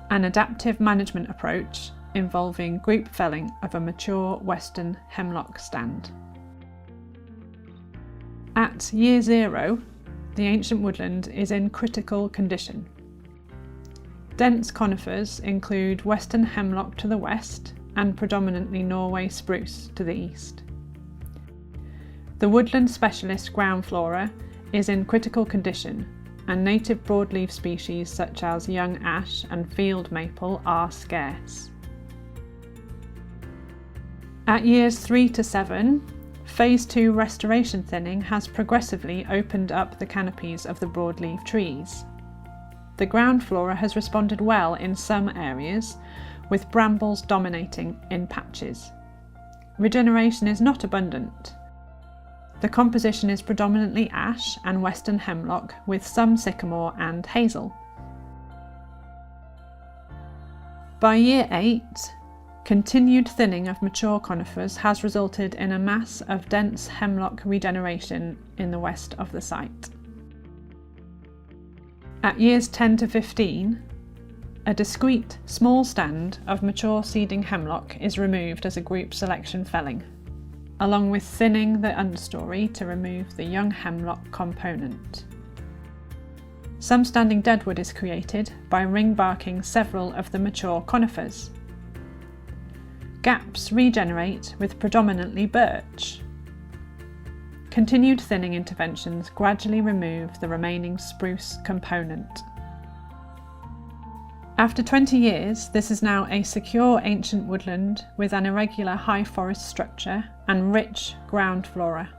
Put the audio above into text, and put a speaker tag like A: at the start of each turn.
A: an adaptive management approach involving group felling of a mature western hemlock stand. At year 0, the ancient woodland is in critical condition. Dense conifers include western hemlock to the west and predominantly Norway spruce to the east. The woodland specialist ground flora is in critical condition, and native broadleaf species such as young ash and field maple are scarce. At years 3 to 7, Phase 2 restoration thinning has progressively opened up the canopies of the broadleaf trees. The ground flora has responded well in some areas, with brambles dominating in patches. Regeneration is not abundant. The composition is predominantly ash and western hemlock, with some sycamore and hazel. By year 8, continued thinning of mature conifers has resulted in a mass of dense hemlock regeneration in the west of the site. At years 10 to 15, a discrete small stand of mature seeding hemlock is removed as a group selection felling, along with thinning the understory to remove the young hemlock component. Some standing deadwood is created by ring barking several of the mature conifers. Gaps regenerate with predominantly birch. Continued thinning interventions gradually remove the remaining spruce component. After 20 years, this is now a secure ancient woodland with an irregular high forest structure and rich ground flora.